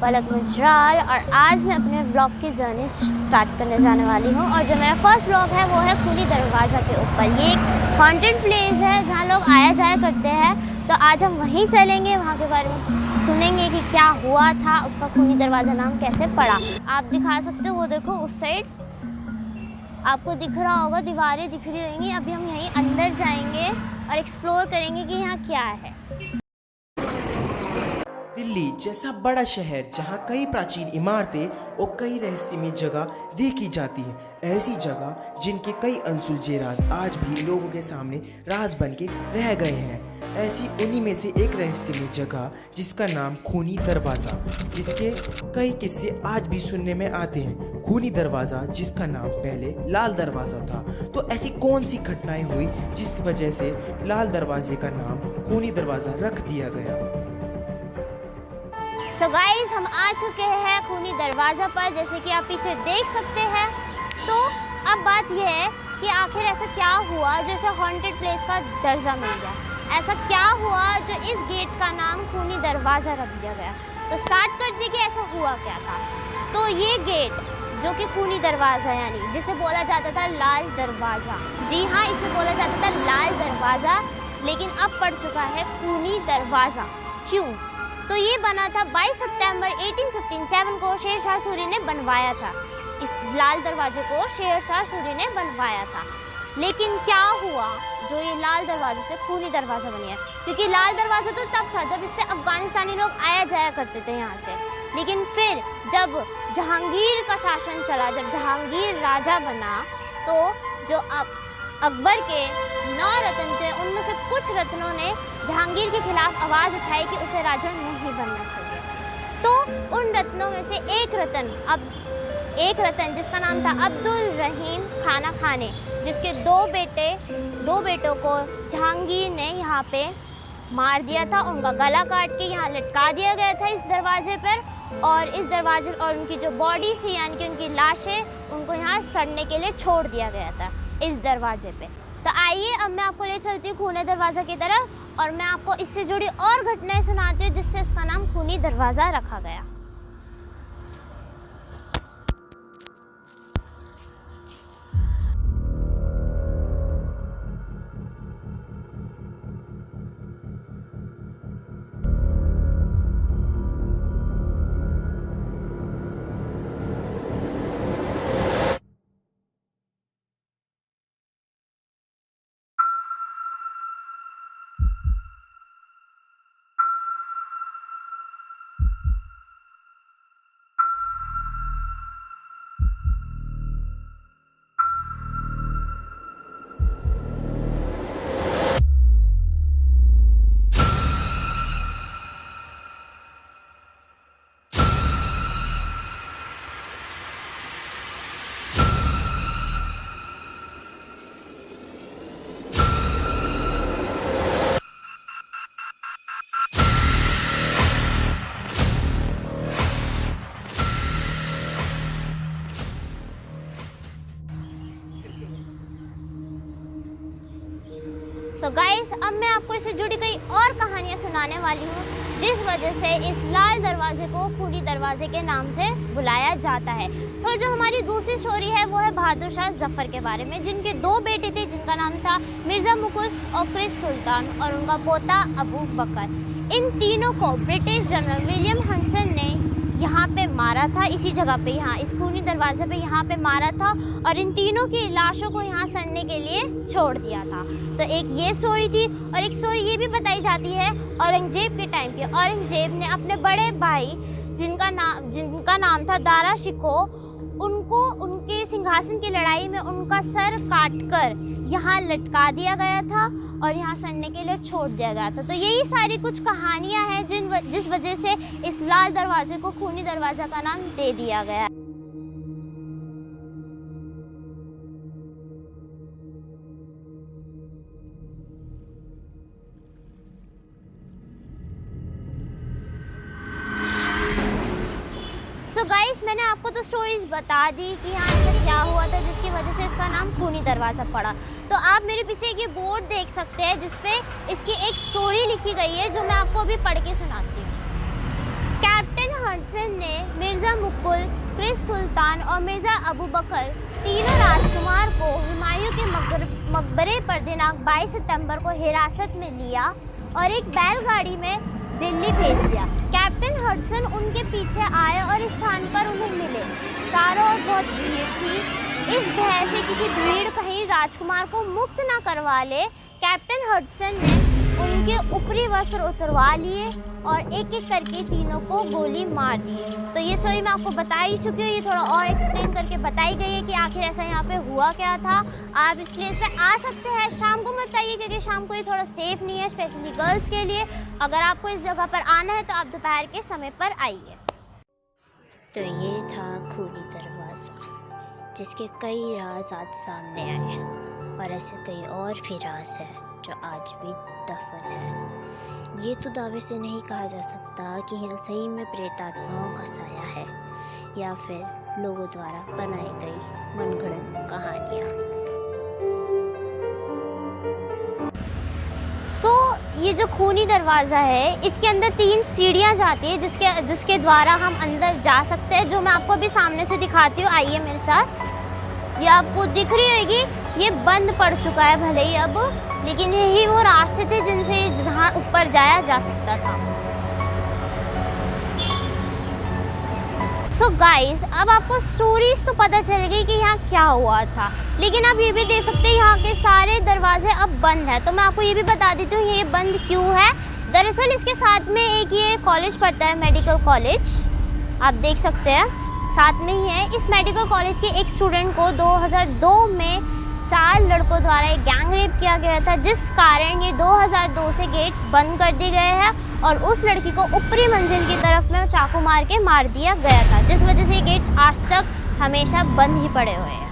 पलक मुजराल और आज मैं अपने ब्लॉग की जर्नी स्टार्ट करने जाने वाली हूँ। और जो मेरा फर्स्ट ब्लॉग है वो है खूनी दरवाज़ा के ऊपर। ये एक हॉन्टेड प्लेस है जहाँ लोग आया जाया करते हैं, तो आज हम वहीं चलेंगे, वहाँ के बारे में सुनेंगे कि क्या हुआ था, उसका खूनी दरवाज़ा नाम कैसे पड़ा। आप दिखा सकते हो, वो देखो उस साइड आपको दिख रहा होगा, दीवारें दिख रही होंगी। अभी हम यहीं अंदर जाएंगे और एक्सप्लोर करेंगे कि यहाँ क्या है। दिल्ली जैसा बड़ा शहर जहाँ कई प्राचीन इमारतें और कई रहस्यमय जगह देखी जाती है, ऐसी जगह जिनके कई अनसुलझे राज आज भी लोगों के सामने राज बन के रह गए हैं। ऐसी उन्हीं में से एक रहस्यमय जगह जिसका नाम खूनी दरवाज़ा, जिसके कई किस्से आज भी सुनने में आते हैं। खूनी दरवाज़ा जिसका नाम पहले लाल दरवाज़ा था, तो ऐसी कौन सी घटनाएं हुई जिस वजह से लाल दरवाजे का नाम खूनी दरवाज़ा रख दिया गया। सो गाइस, हम आ चुके हैं खूनी दरवाज़ा पर, जैसे कि आप पीछे देख सकते हैं। तो अब बात यह है कि आखिर ऐसा क्या हुआ जो इसे हॉन्टेड प्लेस का दर्जा मिल गया। ऐसा क्या हुआ जो इस गेट का नाम खूनी दरवाज़ा रख दिया गया। तो स्टार्ट करते कि ऐसा हुआ क्या था। तो ये गेट जो कि खूनी दरवाज़ा यानी जिसे बोला जाता था लाल दरवाज़ा, जी हाँ, इसे बोला जाता था लाल दरवाज़ा, लेकिन अब पड़ चुका है खूनी दरवाज़ा। क्यों? तो ये बना था 22 सितंबर 1857 को शेरशाह सूरी ने बनवाया था। इस लाल दरवाजे को शेरशाह सूरी ने बनवाया था। लेकिन क्या हुआ जो ये लाल दरवाजे से खूनी दरवाज़ा बन गया? क्योंकि लाल दरवाज़ा तो तब था जब इससे अफगानिस्तानी लोग आया जाया करते थे यहाँ से। लेकिन फिर जब जहांगीर का शासन चला, जब जहांगीर राजा बना, तो जो अकबर के 9 रत्न थे, उनमें से कुछ रत्नों ने जहांगीर के खिलाफ आवाज़ उठाई कि उसे राजा नहीं बनना चाहिए। तो उन रत्नों में से एक रतन जिसका नाम था अब्दुल रहीम खाना खाने, जिसके दो बेटों को जहांगीर ने यहाँ पे मार दिया था। उनका गला काट के यहाँ लटका दिया गया था इस दरवाजे पर, और इस दरवाजे और उनकी जो बॉडी थी यानी कि उनकी लाशें, उनको यहाँ सड़ने के लिए छोड़ दिया गया था इस दरवाजे पे। तो आइए अब मैं आपको ले चलती हूँ खूनी दरवाज़ा की तरफ और मैं आपको इससे जुड़ी और घटनाएं सुनाती हूँ जिससे इसका नाम खूनी दरवाज़ा रखा गया। सो गाइस, अब मैं आपको इससे जुड़ी कई और कहानियाँ सुनाने वाली हूँ जिस वजह से इस लाल दरवाजे को खूनी दरवाजे के नाम से बुलाया जाता है। सो जो हमारी दूसरी स्टोरी है वो है बहादुर शाह जफर के बारे में, जिनके 2 बेटे थे, जिनका नाम था मिर्ज़ा मुकुल और क्रिस सुल्तान, और उनका पोता अबू बकर। इन तीनों को ब्रिटिश जनरल विलियम हंसन ने यहाँ पे मारा था, इसी जगह पे, यहाँ इस खूनी दरवाजे पे यहाँ पे मारा था, और इन तीनों की लाशों को यहाँ सड़ने के लिए छोड़ दिया था। तो एक ये स्टोरी थी, और एक स्टोरी ये भी बताई जाती है औरंगजेब के टाइम की। औरंगजेब ने अपने बड़े भाई जिनका नाम था दारा शिकोह, उनको उनके सिंहासन की लड़ाई में उनका सर काटकर यहाँ लटका दिया गया था और यहाँ सड़ने के लिए छोड़ दिया गया था। तो यही सारी कुछ कहानियाँ हैं जिस वजह से इस लाल दरवाजे को खूनी दरवाज़ा का नाम दे दिया गया। तो गाइस, मैंने आपको तो स्टोरीज बता दी कि यहाँ पर क्या हुआ था जिसकी वजह से इसका नाम खूनी दरवाज़ा पड़ा। तो आप मेरे पीछे ये बोर्ड देख सकते हैं जिसपे इसकी एक स्टोरी लिखी गई है जो मैं आपको अभी पढ़ के सुनाती हूँ। कैप्टन हडसन मुकुल, क्रिस सुल्तान और मिर्ज़ा अबू बकर तीनों राजकुमार को हुमायूं के मकबरे पर दिनांक 22 सितंबर को हिरासत में लिया और एक बैलगाड़ी में दिल्ली भेज दिया। कैप्टन हडसन उनके पीछे आए और इस स्थान पर उन्हें मिले। चारों ओर बहुत भीड़ थी। इस भय से किसी भीड़ कहीं राजकुमार को मुक्त न करवा ले, कैप्टन हडसन ने उनके ऊपरी वस्त्र उतरवा लिए और एक एक करके तीनों को गोली मार दी। तो ये स्टोरी मैं आपको बता ही चुकी हूँ, ये थोड़ा और एक्सप्लेन करके बताई गई है कि आखिर ऐसा यहाँ पे हुआ क्या था। आप इस प्लेस पे आ सकते हैं, शाम को मत चाहिए क्योंकि शाम को ये थोड़ा सेफ नहीं है, स्पेशली गर्ल्स के लिए। अगर आपको इस जगह पर आना है तो आप दोपहर के समय पर आइए। तो ये था खूनी दरवाज़ा, जिसके कई राज आज सामने आए और ऐसे कई और भी राज है जो आज भी दफन है। ये तो दावे से नहीं कहा जा सकता कि यहाँ सही में प्रेतात्माओं का साया है या फिर लोगों द्वारा बनाई गई मनगढ़ंत कहानियाँ। ये जो खूनी दरवाज़ा है, इसके अंदर 3 सीढ़ियाँ जाती है जिसके द्वारा हम अंदर जा सकते हैं, जो मैं आपको अभी सामने से दिखाती हूँ। आइए मेरे साथ। ये आपको दिख रही होगी, ये बंद पड़ चुका है भले ही अब, लेकिन यही वो रास्ते थे जिनसे जहाँ ऊपर जाया जा सकता था। सो गाइस, अब आपको स्टोरीज तो पता चल गई कि यहाँ क्या हुआ था, लेकिन आप ये भी देख सकते हैं यहाँ के सारे दरवाजे अब बंद हैं। तो मैं आपको ये भी बता देती हूँ ये बंद क्यों है। दरअसल इसके साथ में एक ये कॉलेज पड़ता है, मेडिकल कॉलेज, आप देख सकते हैं साथ में ही है। इस मेडिकल कॉलेज के एक स्टूडेंट को 2002 में 4 लड़कों द्वारा एक गैंग रेप किया गया था, जिस कारण ये 2002 से गेट्स बंद कर दिए गए हैं और उस लड़की को ऊपरी मंजिल की तरफ में चाकू मार के मार दिया गया था, जिस वजह से ये गेट्स आज तक हमेशा बंद ही पड़े हुए हैं।